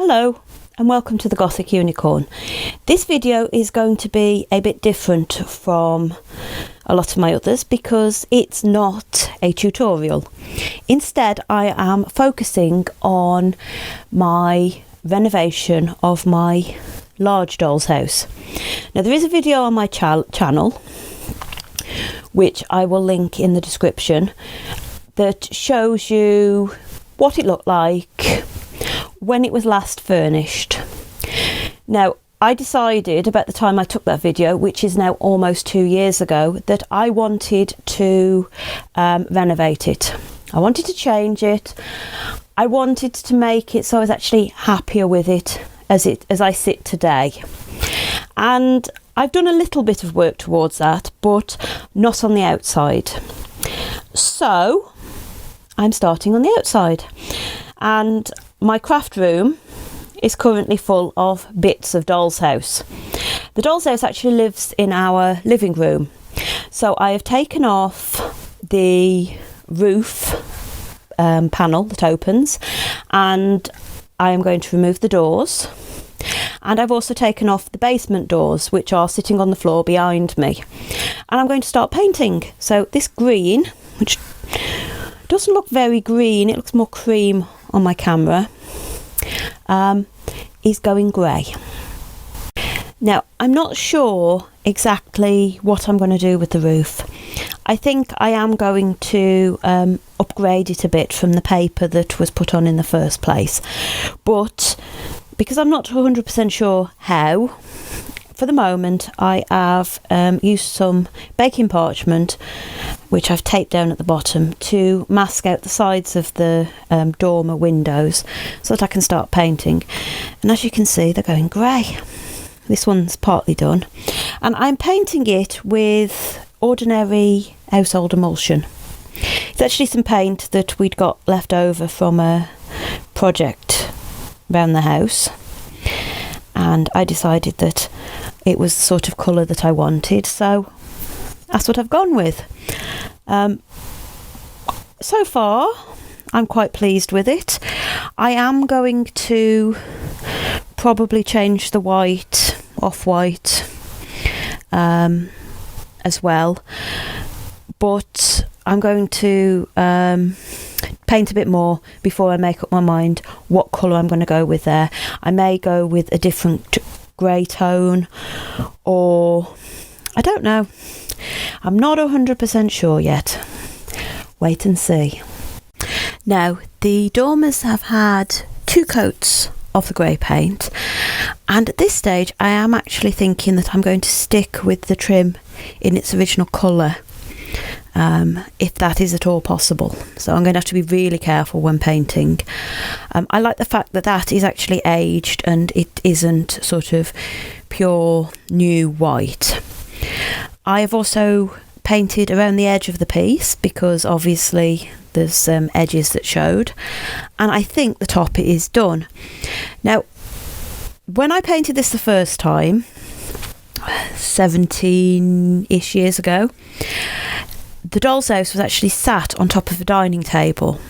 Hello and welcome to the Gothic Unicorn. This video is going to be a bit different from a lot of my others because it's not a tutorial. Instead, I am focusing on my renovation of my large doll's house. Now there is a video on my channel which I will link in the description that shows you what it looked like when it was last furnished. Now, I decided about the time I took that video, which is now almost 2 years ago, that I wanted to renovate it. I wanted to change it. I wanted to make it so I was actually happier with it as I sit today. And I've done a little bit of work towards that, but not on the outside. So I'm starting on the outside. And my craft room is currently full of bits of doll's house. The doll's house actually lives in our living room. So I have taken off the roof panel that opens, and I am going to remove the doors. And I've also taken off the basement doors, which are sitting on the floor behind me. And I'm going to start painting. So this green, which doesn't look very green, it looks more cream on my camera, is going grey. Now, I'm not sure exactly what I'm going to do with the roof. I think I am going to upgrade it a bit from the paper that was put on in the first place. But because I'm not 100% sure how, for the moment I have used some baking parchment, which I've taped down at the bottom, to mask out the sides of the dormer windows so that I can start painting. And as you can see, they're going grey. This one's partly done. And I'm painting it with ordinary household emulsion. It's actually some paint that we'd got left over from a project around the house. And I decided that it was the sort of colour that I wanted, so that's what I've gone with. So far, I'm quite pleased with it. I am going to probably change the white, off-white, as well. But I'm going to paint a bit more before I make up my mind what colour I'm going to go with there. I may go with a different grey tone, or I don't know. I'm not 100% sure yet. Wait and see. Now, the dormers have had 2 coats of the grey paint, and at this stage I am actually thinking that I'm going to stick with the trim in its original colour, if that is at all possible. So I'm going to have to be really careful when painting. I like the fact that that is actually aged and it isn't sort of pure new white. I have also painted around the edge of the piece because obviously there's edges that showed, and I think the top is done. Now, when I painted this the first time 17-ish years ago, the doll's house was actually sat on top of a dining table,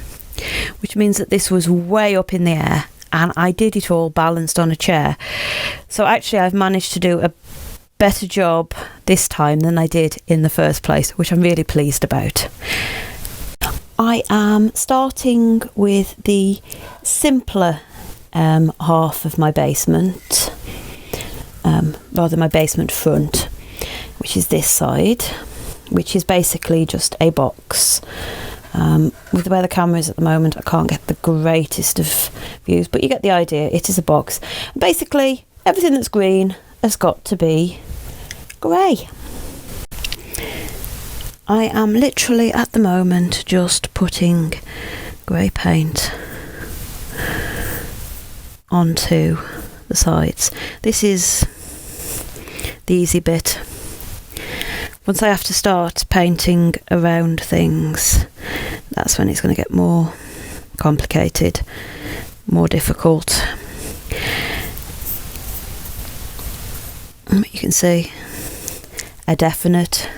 which means that this was way up in the air, and I did it all balanced on a chair. So actually I've managed to do a better job this time than I did in the first place, which I'm really pleased about. I am starting with the simpler half of my basement, rather my basement front, which is this side, which is basically just a box. With the way the camera is at the moment, I can't get the greatest of views, but you get the idea. It is a box. Basically, everything that's green has got to be grey. I am literally at the moment just putting grey paint onto the sides. This is the easy bit. Once I have to start painting around things, that's when it's going to get more complicated, more difficult. You can see a definite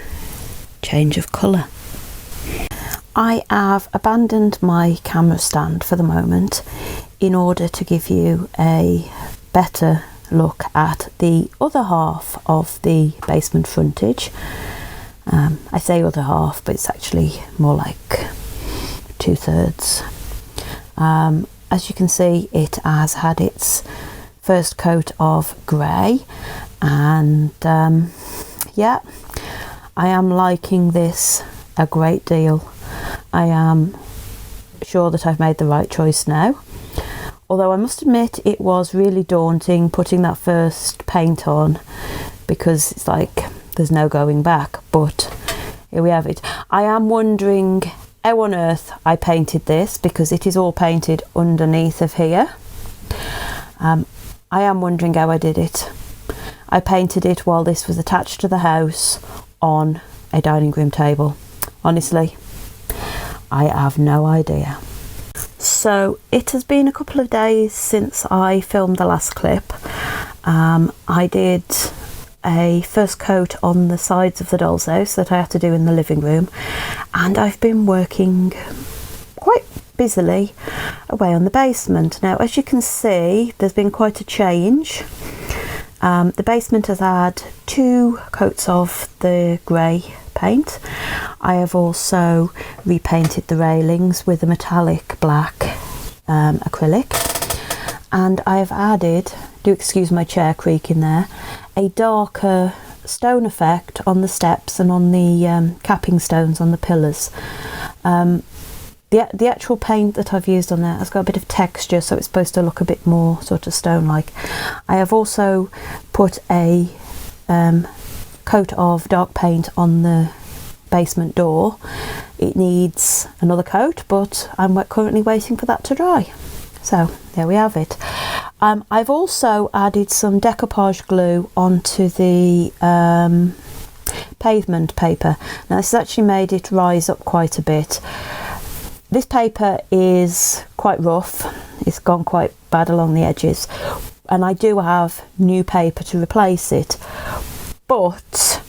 change of colour. I have abandoned my camera stand for the moment. in order to give you a better look at the other half of the basement frontage. I say other half, but it's actually more like 2/3. As you can see, it has had its first coat of grey, and yeah, I am liking this a great deal. I am sure that I've made the right choice now. Although I must admit it was really daunting putting that first paint on, because it's like there's no going back, but here we have it. I am wondering how on earth I painted this, because it is all painted underneath of here. I am wondering how I did it. I painted it while this was attached to the house on a dining room table. Honestly, I have no idea. So it has been a couple of days since I filmed the last clip. I did a first coat on the sides of the doll's house that I had to do in the living room, and I've been working quite busily away on the basement. Now, as you can see, there's been quite a change. The basement has had 2 coats of the grey paint. I have also repainted the railings with a metallic black acrylic, and I have added, do excuse my chair creaking there, a darker stone effect on the steps and on the capping stones on the pillars. The actual paint that I've used on there has got a bit of texture, so it's supposed to look a bit more sort of stone-like. I have also put a coat of dark paint on the basement door. It needs another coat, but I'm currently waiting for that to dry. So there we have it. I've also added some decoupage glue onto the pavement paper. Now this has actually made it rise up quite a bit. This paper is quite rough, it's gone quite bad along the edges, and I do have new paper to replace it, but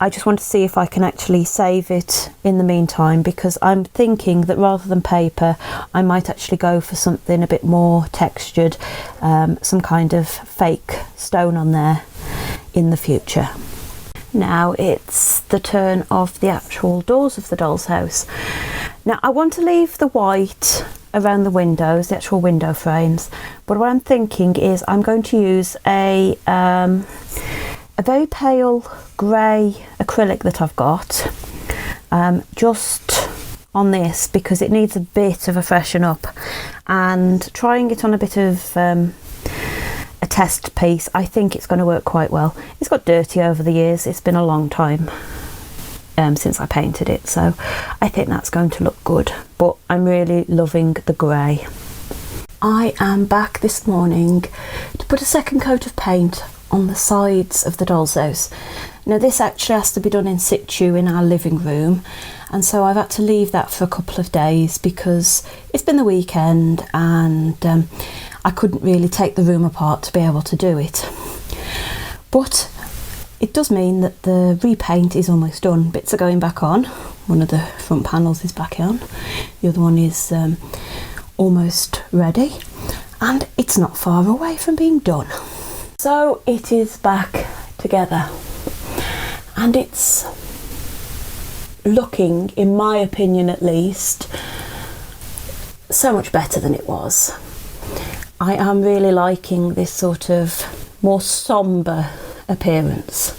I just want to see if I can actually save it in the meantime, because I'm thinking that rather than paper I might actually go for something a bit more textured, some kind of fake stone on there in the future. Now it's the turn of the actual doors of the doll's house. Now I want to leave the white around the windows, the actual window frames, but what I'm thinking is I'm going to use a very pale grey acrylic that I've got just on this, because it needs a bit of a freshen up, and trying it on a bit of a test piece, I think it's going to work quite well. It's got dirty over the years, it's been a long time since I painted it, so I think that's going to look good, but I'm really loving the grey. I am back this morning to put a second coat of paint on the sides of the doll's house. Now this actually has to be done in situ in our living room, and so I've had to leave that for a couple of days because it's been the weekend and I couldn't really take the room apart to be able to do it. But it does mean that the repaint is almost done. Bits are going back on. One of the front panels is back on. The other one is almost ready. And it's not far away from being done. So it is back together. And it's looking, in my opinion at least, so much better than it was. I am really liking this sort of more sombre appearance.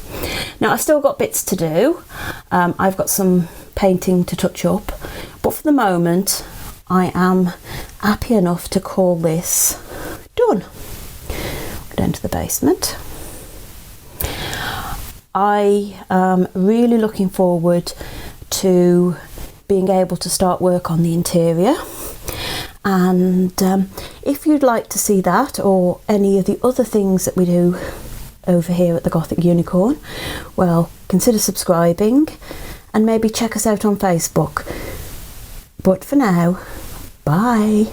Now I've still got bits to do. I've got some painting to touch up, but for the moment I am happy enough to call this done. Go down to the basement. I am really looking forward to being able to start work on the interior, and if you'd like to see that or any of the other things that we do over here at the Gothic Unicorn, well, consider subscribing and maybe check us out on Facebook. But for now, bye.